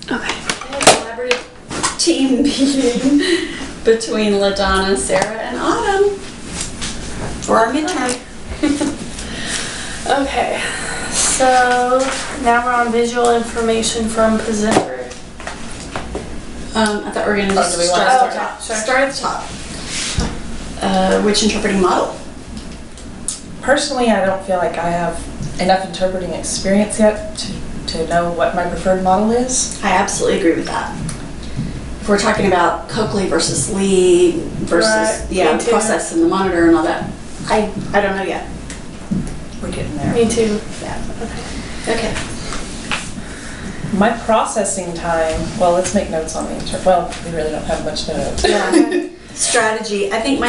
Okay. A collaborative team meeting between Ladonna, Sarah, and Autumn for our midterm. Okay, so now we're on visual information from presenter. I thought we were going to just do we start want at to the top. start? Start at the top. Which interpreting model? Personally, I don't feel like I have enough interpreting experience yet to know what my preferred model is. I absolutely agree with that. If we're talking about Coakley versus Lee versus Right, the me too. process and the monitor and all that, I don't know yet. We're getting there. Me too. Yeah. Okay. Okay. My processing time, well, let's make notes on the well, we really don't have much to note. Yeah. Strategy. I think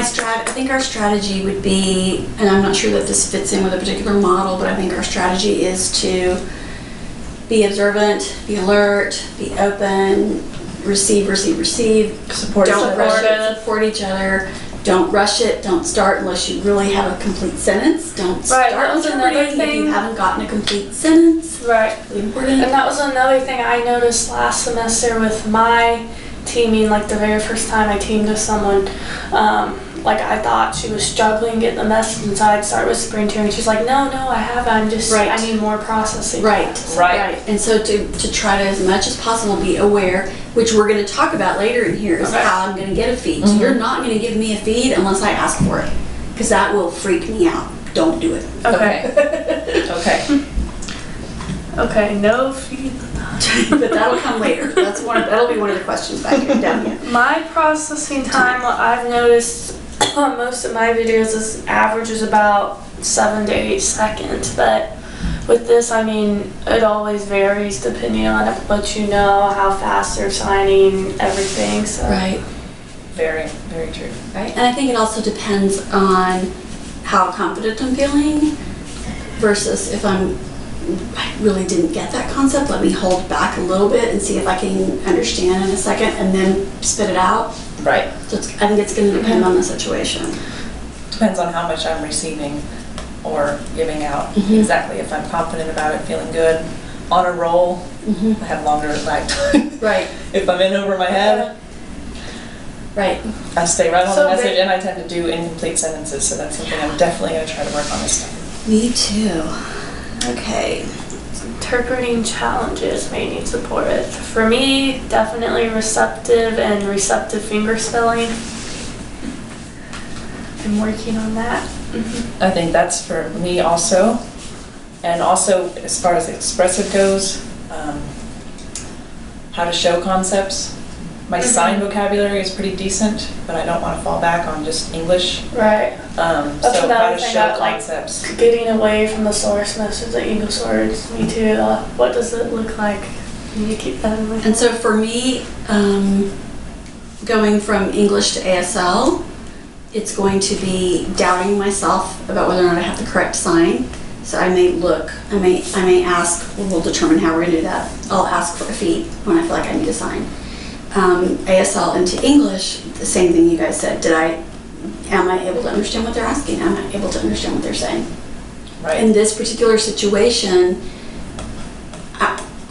our strategy would be, and I'm not sure that this fits in with a particular model, but I think our strategy is to be observant, be alert, be open, receive. Support each Don't other. rush it. Support each other. Don't rush it. Don't start unless you really have a complete sentence. Don't Right, start that was another interpreting if you thing. haven't gotten a complete sentence. Right. Really important. And that was another thing I noticed last semester with my teaming, like the very first time I teamed with someone, like I thought she was struggling getting the message, and so I'd start whispering to her, and she's like, no, I have, I need more processing. Right. Right. And so to try to, as much as possible, be aware, which we're going to talk about later in here, is Okay. how I'm going to get a feed. So you're not going to give me a feed unless I ask for it, because that will freak me out. Don't do it. Okay. Okay. Okay, no feed. But that'll come later. That'll be one of the questions back here, down here. My processing time, I've noticed on most of my videos is averages about 7 to 8 seconds, but with this, I mean, it always varies depending on what you know, how fast they're signing, everything. So. Right. Very, very true. Right. And I think it also depends on how confident I'm feeling versus if I really didn't get that concept, let me hold back a little bit and see if I can understand in a second and then spit it out. Right. So I think it's going to depend on the situation. Depends on how much I'm receiving or giving out. Mhm. Exactly. If I'm confident about it, feeling good, on a roll, Mm-hmm. I have longer lag time. Right. If I'm in over my head, Right. I stay right on So the message, they- and I tend to do incomplete sentences, so that's something I'm definitely going to try to work on this time. Me too. Okay. Interpreting challenges may need support. For me, definitely receptive and receptive finger spelling. I'm working on that. I think that's for me also. And also, as far as expressive goes, how to show concepts. My sign vocabulary is pretty decent, but I don't want to fall back on just English. Right. So That's how another to thing show I like. concepts. Getting away from the source message, the English words, me too. What does it look like? You need to keep that in mind. And so for me, going from English to ASL, it's going to be doubting myself about whether or not I have the correct sign. So I may ask, well, we'll determine how we're going to do that. I'll ask for a feed when I feel like I need a sign. ASL into English, the same thing you guys said. Am I able to understand what they're asking? Am I able to understand what they're saying? Right. In this particular situation,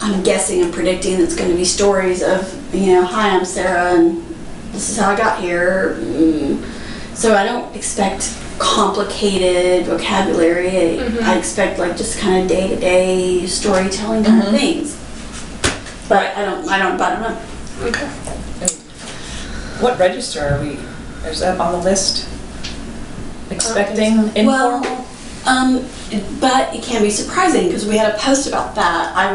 I'm guessing and predicting it's going to be stories of, hi, I'm Sarah, and this is how I got here. So I don't expect complicated vocabulary. I expect like just kind of day-to-day storytelling kind of things. But I don't know. Okay. What register are we? Is that on the list? Expecting informal? Well, but it can be surprising because we had a post about that. I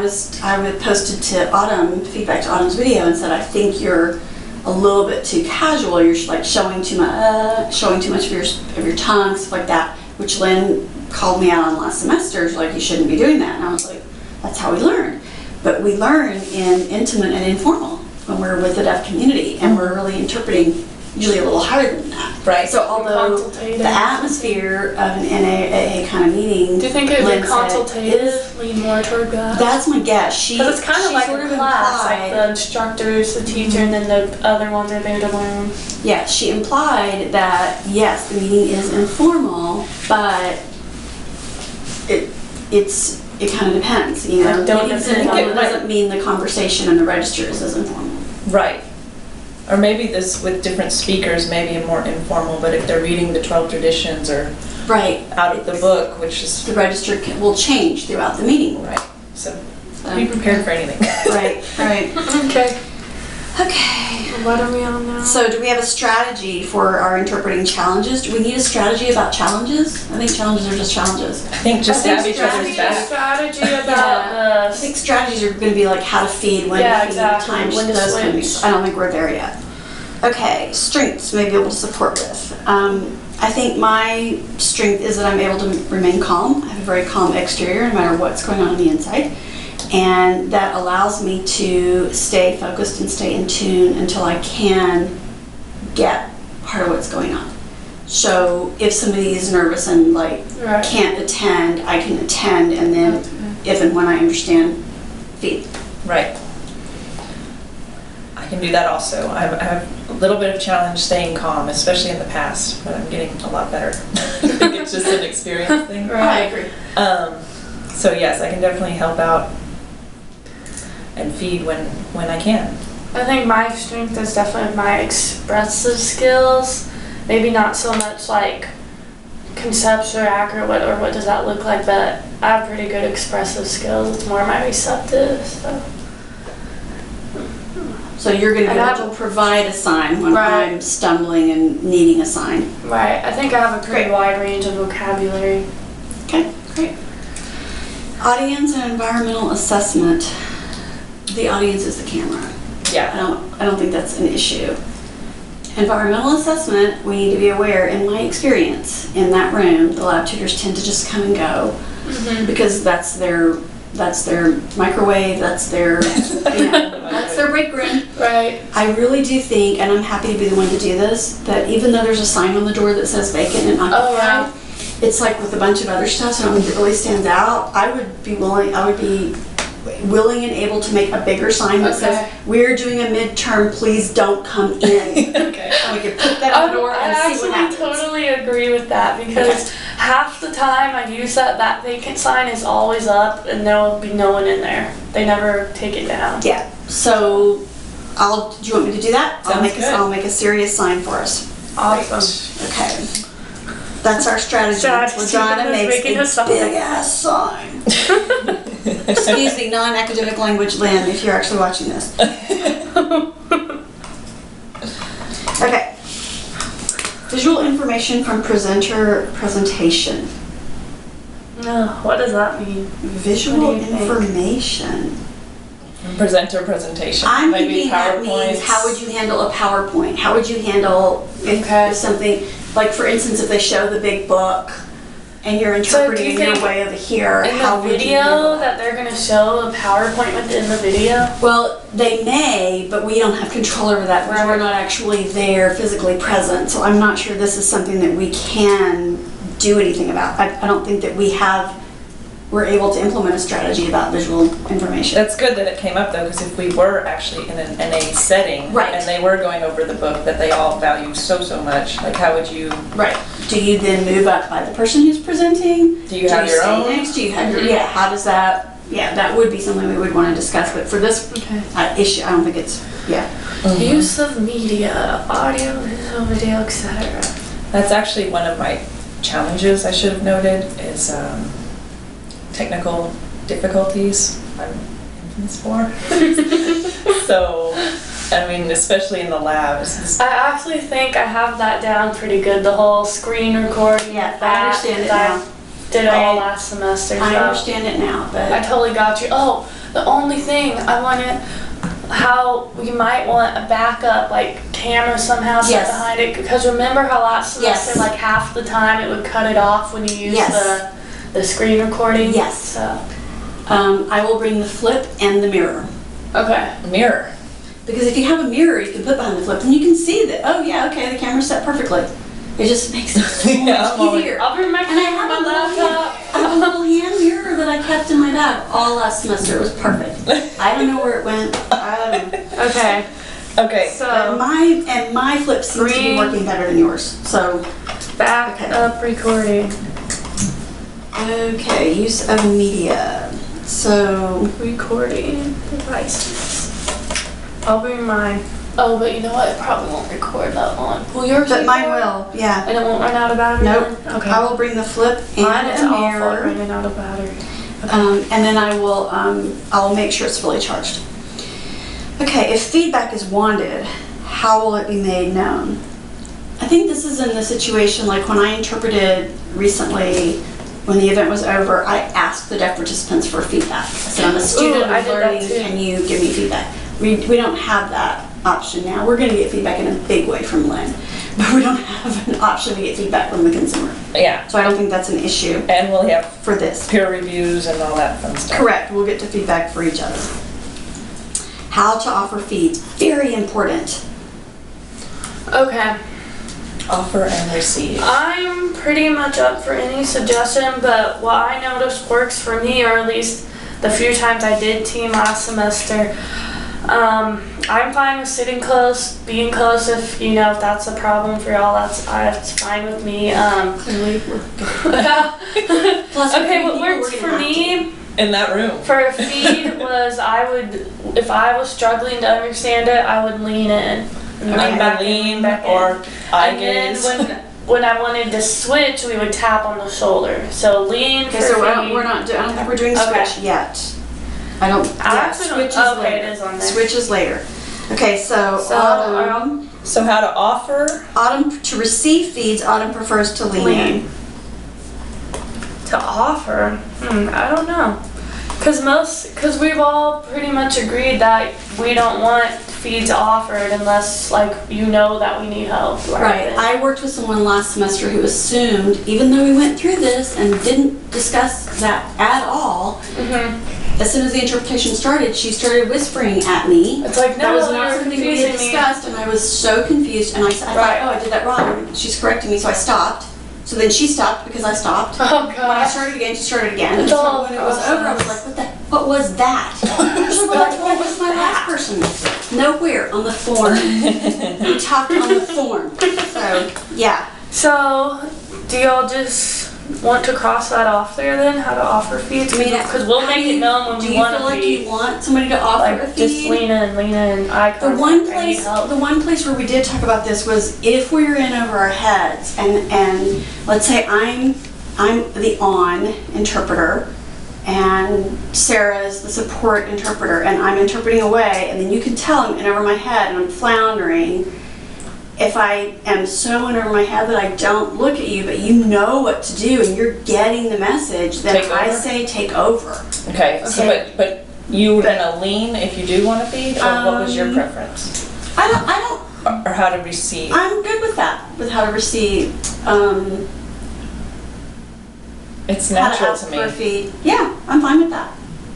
posted to Autumn, feedback to Autumn's video, and said I think you're a little bit too casual. You're like showing too much of your tongue, stuff like that. Which Lynn called me out on last semester. She's like, you shouldn't be doing that. And I was like, that's how we learn. But we learn in intimate and informal when we're with the deaf community, and we're really interpreting usually a little higher than that. Right. So although Consultative. the atmosphere of an NAA kind of meeting, Do you think it would Lynn be said, consultative, lean more toward that? that's my guess. Because it's kind of like sort a class, like implied- the instructor's the teacher, and then the other ones are there to learn. Yeah, she implied that yes, the meeting is informal, but it's it kind of depends, you know. Don't Meetings depend on informal it. doesn't mean the conversation in the register is as informal. Right. Or maybe this, with different speakers, maybe more informal, but if they're reading the 12 traditions or Right. out of the book, which is... The register will change throughout the meeting. Right. So be prepared for anything. Right, right. Okay. Okay. What are we on now? So do we have a strategy for our interpreting challenges? Do we need a strategy about challenges? I think challenges are just challenges. I think just I think have each other's back. strategy about I think strategies are going to be like how to feed, when Yeah, to feed, exactly. times, When to those kind of switch. things. I don't think we're there yet. Okay, strengths may be able to support with. I think my strength is that I'm able to remain calm. I have a very calm exterior no matter what's going on the inside. And that allows me to stay focused and stay in tune until I can get part of what's going on. So if somebody is nervous and like Right. can't attend, I can attend, and then if and when I understand, feed. Right. I can do that also. I have a little bit of challenge staying calm, especially in the past, but I'm getting a lot better. I think it's just an experience thing. I agree. So yes, I can definitely help out and feed when I can. I think my strength is definitely my expressive skills. Maybe not so much like conceptual or accurate, what does that look like, but I have pretty good expressive skills. It's more my receptive, so. So you're going to be And I able will- to provide a sign when Right. I'm stumbling and needing a sign. Right, I think I have a pretty Great. wide range of vocabulary. Okay, great. Audience and environmental assessment. The audience is the camera. Yeah. I don't think that's an issue. Environmental assessment, we need to be aware, in my experience in that room, the lab tutors tend to just come and go because that's their microwave, that's their, you know, that's their break room. Right. I really do think, and I'm happy to be the one to do this, that even though there's a sign on the door that says vacant and occupied, right. it's like with a bunch of other stuff, so I don't think it really stands out. I would be willing and able to make a bigger sign that says, "We're doing a midterm, please don't come in." Okay. And we could put that on the door I and see what happens. actually totally agree with that because half the time I use that vacant sign is always up and there will be no one in there. They never take it down. Yeah, so do you want me to do that? Sounds good. I'll make a serious sign for us. Awesome. Okay. That's our strategy. Ladonna makes making a a sign. big ass sign. Excuse the non-academic language, Lynn, if you're actually watching this. Okay. Visual information from presentation. What does that mean? Visual What do you think? information. Presenter presentation. I'm Maybe thinking that means PowerPoints. how would you handle a PowerPoint? How would you handle if something, like for instance, if they show the big book and you're interpreting in your think way over here, In how the would you handle video that? that they're going to show a PowerPoint within the video? Well, they may, but we don't have control over that because we're not actually there physically present. So I'm not sure this is something that we can do anything about. I don't think that we're able to implement a strategy about visual information. That's good that it came up though, because if we were actually in an NA setting Right. and they were going over the book that they all value so much, like how would you? Right. Do you then move up by the person who's presenting? Do you have your stay own? next? Do you have your, yeah, how does that, yeah, that would be something we would want to discuss, but for this issue, I don't think it's, yeah. Use of media, audio, visual, video, etc. That's actually one of my challenges I should have noted is technical difficulties I'm infamous for. So, I mean, especially in the labs. I actually think I have that down pretty good, the whole screen recording. Yeah, I that, understand it that now. Did it all last semester. I so understand it now, but. I totally got you. Oh, the only thing I wanted, how we might want a backup, like camera somehow set Yes. behind it. Because remember how last semester, Yes. like half the time it would cut it off when you use Yes. the screen recording? Yes. So, I will bring the flip and the mirror. okay. Mirror. Because if you have a mirror you can put behind the flip, then you can see that, oh yeah, okay, the camera's set perfectly. It just makes it so Yeah, much easier. I'll bring my And I camera, have my a little laptop. I have a little hand mirror that I kept in my bag all last semester. It was perfect. I don't know where it went. I don't know. Okay. Okay. But So, my flip seems to be Green. working better than yours. So back okay. up recording. Okay, use of media. So, Recording devices. I'll bring mine. Oh, but you know what? It probably won't record that long. Will yours but mine record? will, yeah. And it won't run out of battery? Nope. then? Okay. I will bring the flip Mine and is a awful at mirror. running out of battery. And then I'll make sure it's fully charged. Okay, if feedback is wanted, how will it be made known? I think this is in the situation like when I interpreted recently, when the event was over, I asked the deaf participants for feedback. I said, I'm a student I of did that learning, too. can you give me feedback? We don't have that option now. We're going to get feedback in a big way from Lynn, but we don't have an option to get feedback from the consumer. Yeah. So I don't think that's an issue And we'll have for this. peer reviews and all that fun stuff. Correct, we'll get to feedback for each other. How to offer feeds, very important. Okay. Offer and receive. I'm pretty much up for any suggestion, but what I noticed works for me, or at least the few times I did team last semester, I'm fine with sitting close, being close if if that's a problem for y'all, that's fine with me. Clearly, we're Plus, Okay, what people works we're for gonna have me In that room. for a feed was if I was struggling to understand it, I would lean in. And lean back in, lean back in. or eye And then gaze. when I wanted to switch, we would tap on the shoulder. So lean Okay, for so feed. we're not. I don't think we're doing Okay. switch yet. I don't. I Yeah, actually don't- switch is okay, later. it is on there. Switch is later. Okay, so So, Autumn. So how to offer? Autumn to receive feeds. Autumn prefers to lean in. Lean. To offer, I don't know. Cause we've all pretty much agreed that we don't want feeds offered unless that we need help. Right. I worked with someone last semester who assumed, even though we went through this and didn't discuss that at all, as soon as the interpretation started, she started whispering at me. It's like, That no, was you're not something we had confusing me. discussed, and I was so confused. And I thought, Right. oh, I did that wrong. She's correcting me, so I stopped. So then she stopped because I stopped. Oh When I gosh. started again, she started again. And It's so all when it was over, I was like, what was that? She's like, well, what was my last person? Nowhere on the form. We talked on the form. So, yeah. So, do y'all just want to cross that off there then? How to offer feeds? Because we'll make it known when Do we you want feel a like feed. you want somebody to offer a Like, feed? just lean in, eye The contact. one place where we did talk about this was if we were in over our heads, and let's say I'm the on interpreter, and Sarah is the support interpreter, and I'm interpreting away, and then you can tell I'm in over my head and I'm floundering. If I am so in over my head that I don't look at you, but you know what to do and you're getting the message, then Take I over? say take over. Okay. So but you were gonna lean if you do want to feed, or what was your preference? I don't. Or how to receive? I'm good with that, with how to receive. It's How to natural ask to for a me. feed. Yeah, I'm fine with that.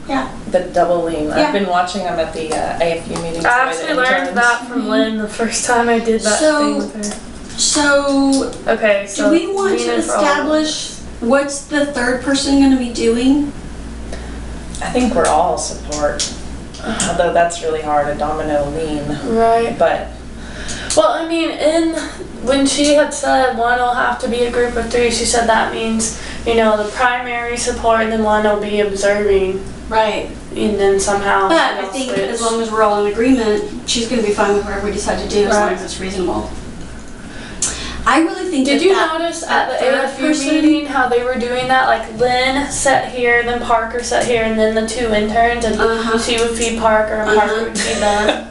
Yeah. The double lean. Yeah. I've been watching them at the AFU meetings. I with actually the learned interns. that from Lynn the first time I did that So- thing with her. So, Okay, so do we want lean to in for all of establish what's the third person going to be doing? I think we're all support. Although that's really hard, a domino lean. it. Right. But Well, I mean, when she had said one will have to be a group of three, she said that means, the primary support and then one will be observing, Right. and then somehow. But I they'll think switch. as long as we're all in agreement, she's going to be fine with whatever we decide to do as long Right. as it's reasonable. I really think Did that you that, notice that at the third AFU person- meeting how they were doing that? Like Lynn sat here, then Parker sat here, and then the two interns, and she would feed Parker, and Parker would feed them.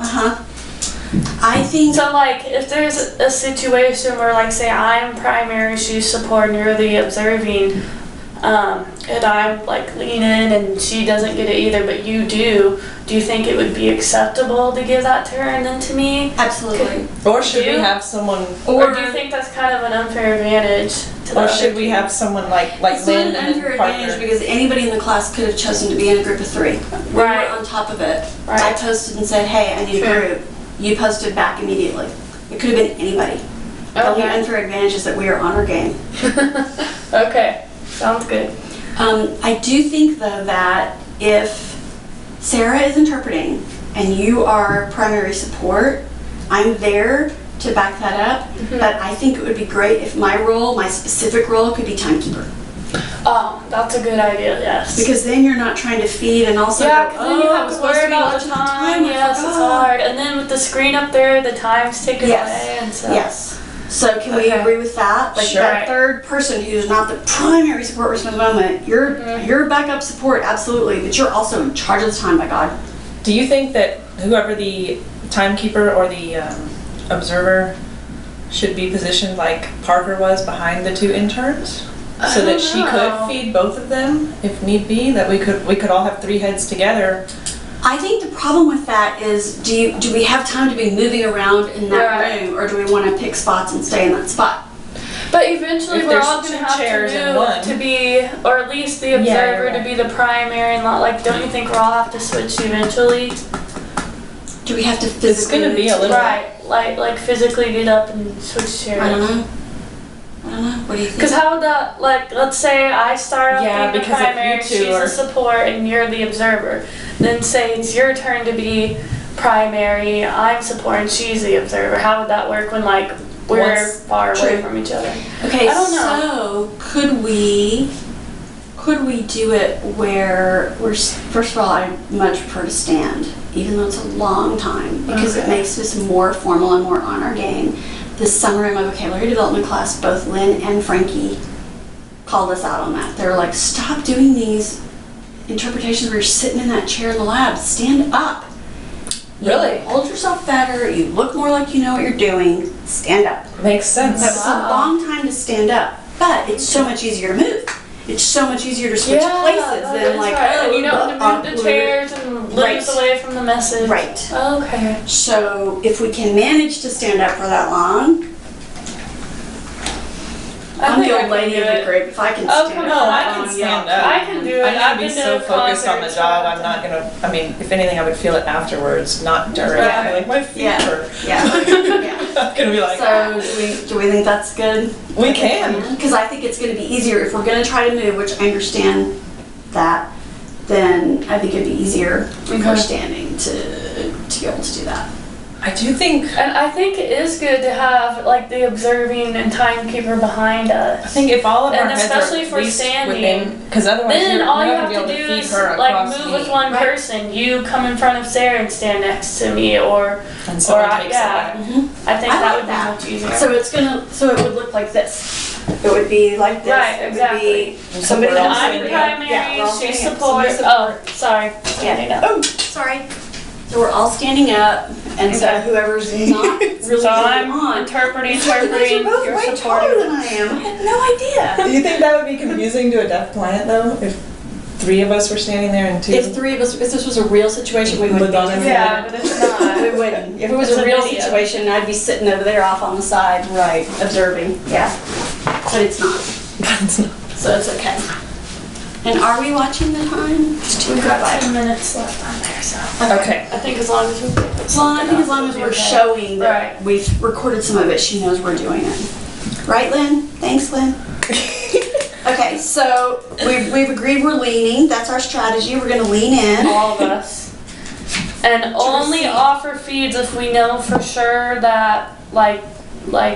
I think So like, if there's a situation where like, say I'm primary, she's support, and you're the observing, and I'm like lean in and she doesn't get it either, but you do you think it would be acceptable to give that to her and then to me? absolutely. or should Do we you? have someone? Or do you think that's kind of an unfair advantage to the Or other should we team? have someone like It's not Lynn an and unfair advantage Parker? because anybody in the class could have chosen to be in a group of three. We Right. were on top of it. Right. I posted and said, hey, I need a Sure. group. You posted back immediately. It could have been anybody. The only Okay. unfair advantage is that we are on our game. Okay, sounds good. I do think, though, that if Sarah is interpreting and you are primary support, I'm there to back that up. But I think it would be great if my role, my specific role, could be timekeeper. Oh, That's a good idea, yes. Because then you're not trying to feed and also yeah, go, because then you I have was to supposed worry to be about watching the the time. I Yes, it's forgot. hard. And then with the screen up there, the time's taken away and stuff. Yes. So can we Okay. agree with that? Like Sure. that third person who's not the primary support person at the moment, you're backup support, absolutely, but you're also in charge of the time, by God. Do you think that whoever the timekeeper or the observer should be positioned like Parker was behind the 2 interns? So that she could feed both of them if need be, that we could all have 3 heads together. I think the problem with that is, do we have time to be moving around in that Right. room, or do we want to pick spots and stay in that spot? But eventually If we're there's all going to 2 have chairs to and move one. to be, or at least the Yeah, observer you're to be the primary and not like, don't you think we'll all have to switch eventually? Do we have to It's physically? gonna be a little. Right, like physically get up and switch chairs. I don't know. What do you think? Because how would that, like, let's say I start off Yeah, being the because if you primary, two she's are- the support, and you're the observer. Then say it's your turn to be primary, I'm support, and she's the observer. How would that work when, like, we're Once- far away True. from each other? Okay, I don't know. so could we do it where first of all, I much prefer to stand, even though it's a long time, because it Okay. makes us more formal and more on our game. This summer in my vocabulary development class, both Lynn and Frankie called us out on that. They were like, stop doing these interpretations where you're sitting in that chair in the lab. Stand up. Really? You hold yourself better. You look more like you know what you're doing. Stand up. Makes sense. That was a long time to stand up, but it's so much easier to move. It's so much easier to switch places that than is like, right. oh, and you don't have to move the awkward. chairs and lose Right. away from the message. Right. Okay. So if we can manage to stand up for that long, I'm the old lady of the group. If I can Oh, stand come up, on, No, I for can that long, stand yeah. up. I can do it. I'm I've gonna be been so to focused on the concerts job. all I'm the not gonna. I mean, if anything, I would feel it afterwards, not during. Right. I'd be like my feet Yeah. hurt. Yeah. Yeah. I'm gonna be like. So do we think that's good? We can. Because I think it's going to be easier if we're going to try to move, which I understand that. Then I think it'd be easier if we're standing to be able to do that. I do think. And I think it is good to have like the observing and timekeeper behind us. I think if all of our And heads especially are if at we're least standing, within, because otherwise Then you're all you not have gonna to be do able to is feed her like across move the with one Right. person. You come in front of Sarah and stand next to me, or and someone I- takes yeah. it back. I think I that like would that. be much easier. So it would look like this. It would be like this. Right, It would exactly. be somebody we're all else I'm standing primary, up. Yeah, we're all she's standing up. support. Somebody Oh, sorry. Standing up. Oh, sorry. So we're all standing up, and so Okay. whoever's not really So I'm on. interpreting, You guys are both you're way taller supporting. than I am. I had no idea. Do you think that would be confusing to a deaf client though? If 3 of us were standing there and 2? If 3 of us, if this was a real situation, we would be Ladonna doing Yeah, that. but it's not. We wouldn't. If it was It's a a real video. situation, I'd be sitting over there off on the side, Right. observing. Yeah, but it's not. That's not. So it's okay. And are we watching the time? It's We've got 10 minutes left on there, so. Okay. I think as long as we get Well, I think as long as we're showing that Right. we've recorded some of it, she knows we're doing it. Right, Lynn? Thanks, Lynn. Okay, so we've agreed we're leaning. That's our strategy. We're going to lean in. all of us. And only receive. offer feeds if we know for sure that like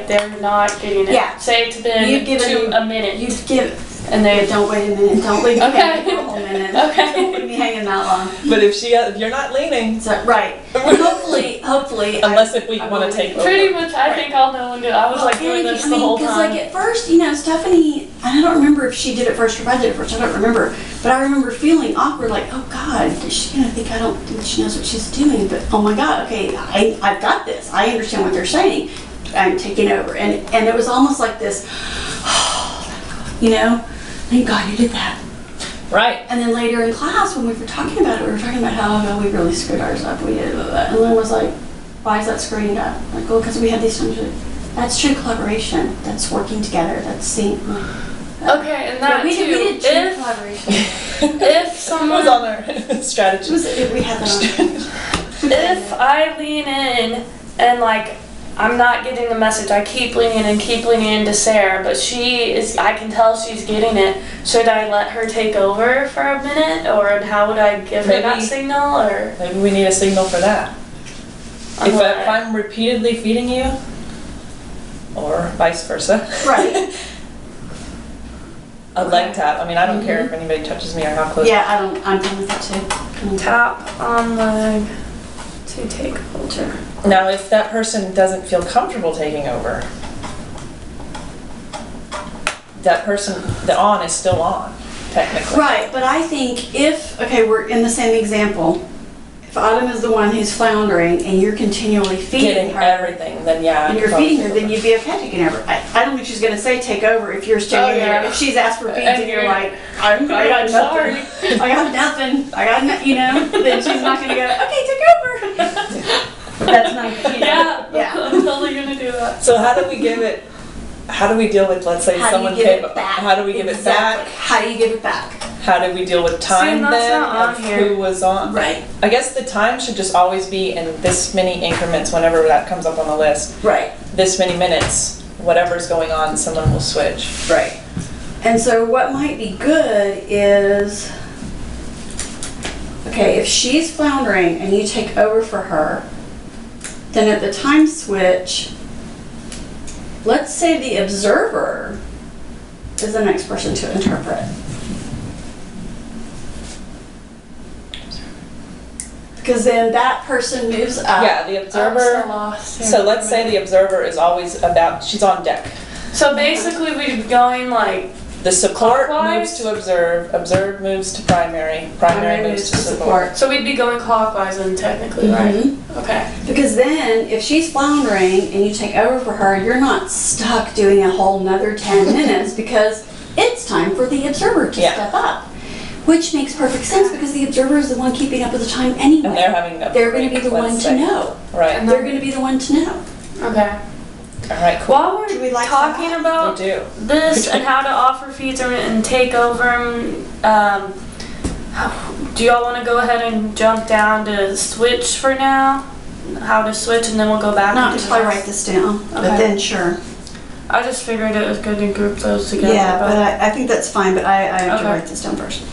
they're not getting it. Yeah. Say it's been You've given- a minute You give. and they Don't wait a minute. Don't leave me Okay. hanging for a whole minute. Okay. Don't leave me hanging that long. But if you're not leaning, So, right. And hopefully. unless if we I want will- to take over. pretty much I think I'll know when to. I was like doing this the whole Because time. like at first, Stephanie, I don't remember if she did it first or if I did it first. I don't remember, but I remember feeling awkward, like, oh God, is she gonna think I don't think she knows what she's doing? But oh my God, okay, I've got this. I understand what they're saying. I'm taking over, and it was almost like this, thank God you did that. Right. And then later in class, when we were talking about it, we were talking about how we really screwed ours up. We did, and Lynn was like, why is that screwing it up? Like, well, because we had these times. That's true collaboration. That's working together. That's seeing. Okay, and that we too. did true If collaboration. if It was someone on our strategy. We had that on. if I lean in and like I'm not getting the message, I keep leaning in to Sarah, but I can tell she's getting it. Should I let her take over for a minute, or how would I give her that Maybe- signal, or? Maybe we need a signal for that. I'm If like- I'm repeatedly feeding you, or vice versa. Right. a leg tap. I mean, I don't care if anybody touches me or how close. Yeah, I'm fine with that too. Tap on leg to take over. Now, if that person doesn't feel comfortable taking over, that person, the on is still on, technically. Right, but I think okay, we're in the same example. If Autumn is the one who's floundering and you're continually feeding Getting her, everything, then yeah. and you're feeding her, then you'd be okay taking over. I don't think she's going to say take over if you're standing there. If she's asked for feeds and you're like, I got nothing, I got nothing, then she's not going to go, okay, take over. That's not, Yeah, I'm totally going to do that. So how do we deal with, let's say someone came, how do we give it back? How do you give it back? How do we deal with time that's then not of on here. who was on? Right. I guess the time should just always be in this many increments whenever that comes up on the list. Right. This many minutes, whatever's going on, someone will switch. Right. And so what might be good is, okay, if she's floundering and you take over for her, then at the time switch, let's say the observer is the next person to interpret. Because then that person moves up. Yeah, the observer. So let's say the observer is always she's on deck. So basically we'd be going like The support clockwise? moves to observe moves to primary moves to support. So we'd be going clockwise then technically, right? Okay. Because then if she's floundering and you take over for her, you're not stuck doing a whole nother 10 minutes because it's time for the observer to step up. Which makes perfect sense because the observer is the one keeping up with the time anyway. And they're having a They're going to be the one to know. Right. They're going to be the one to know. Okay. All right, cool. While we're Do we like talking that? about We do. this and how to offer feeds and take over, do y'all want to go ahead and jump down to switch for now? How to switch and then we'll go back. Not into until I this. write this down, but Okay. then sure. I just figured it was good to group those together. Yeah, but I think that's fine, but I have to Okay. write this down first.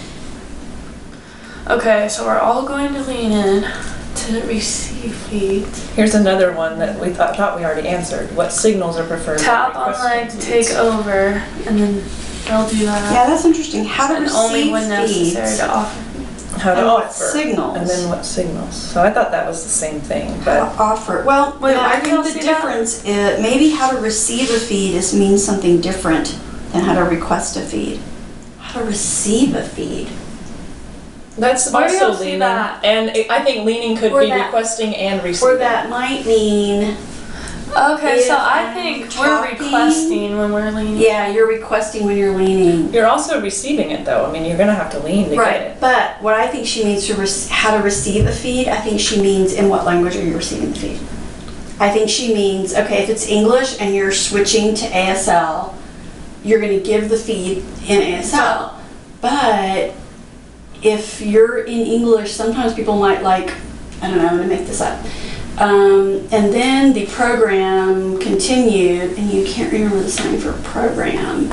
Okay, so we're all going to lean in to receive feeds. Here's another one that we thought we already answered. What signals are preferred? Tap on leg to take over, and then they'll do that. Yeah, that's interesting. How to And receive only when necessary feeds. to offer. How to And what offer. signals? And then what signals. So I thought that was the same thing, How but to offer. Well, Wait, no, where I do y'all think the see that? difference is maybe how to receive a feed means something different than how to request a feed. How to receive a feed. that's Where do y'all also see leaning. that? And I think leaning could Or be that- requesting and receiving. Or that might mean, Okay, If so I I'm think talking- we're requesting when we're leaning. yeah, you're requesting when you're leaning. You're also receiving it though. I mean, you're gonna have to lean to get Right, it. but what I think she means how to receive a feed, I think she means in what language are you receiving the feed. I think she means, okay, if it's English and you're switching to ASL, you're going to give the feed in ASL. But if you're in English, sometimes people might I don't know, I'm going to make this up. And then the program continued, and you can't remember the sign for program,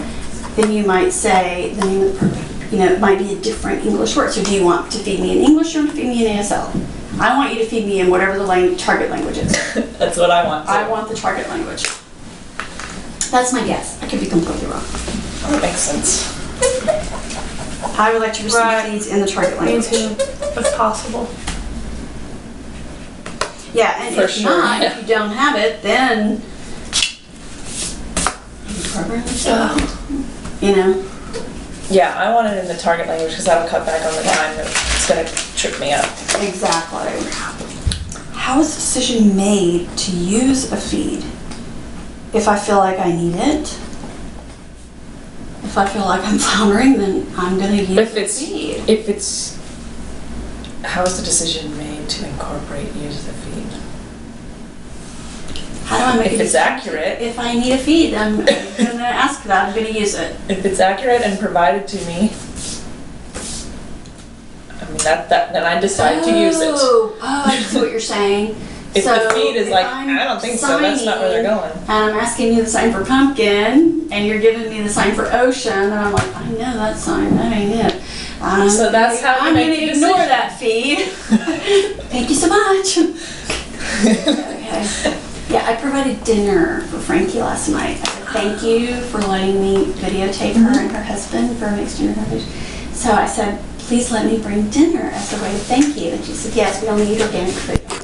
then you might say the name of the program. It might be a different English word. So do you want to feed me in English or to feed me in ASL? I want you to feed me in whatever the target language is. That's what I want. I want the target language. That's my guess. I could be completely wrong. That makes sense. I would like to receive Right. feeds in the target Me language. too, if possible. Yeah, and For if sure, not, yeah. if you don't have it, then you program it. Yeah, I want it in the target language because that'll cut back on the time that it's gonna trip me up. Exactly. How is the decision made to use a feed? If I feel like I need it, if I feel like I'm floundering, then I'm going to use the feed. How is the decision made to incorporate use the feed? How do I make If a it's decision? accurate. If I need a feed, I'm going to ask that. I'm going to use it. If it's accurate and provided to me, I mean then I decide to use it. Oh, I see what you're saying. If So the feed is if like, I'm I don't think so, that's not where they're signing, going. And I'm asking you the sign for pumpkin, and you're giving me the sign for ocean, and I'm like, I know that sign, that ain't it. So that's how you I'm make going the to ignore decision. that feed. Thank you so much. Okay. Yeah, I provided dinner for Frankie last night as a thank you for letting me videotape her and her husband for mixed gender coverage. So I said, please let me bring dinner as a way to thank you. And she said, yes, we only eat organic food.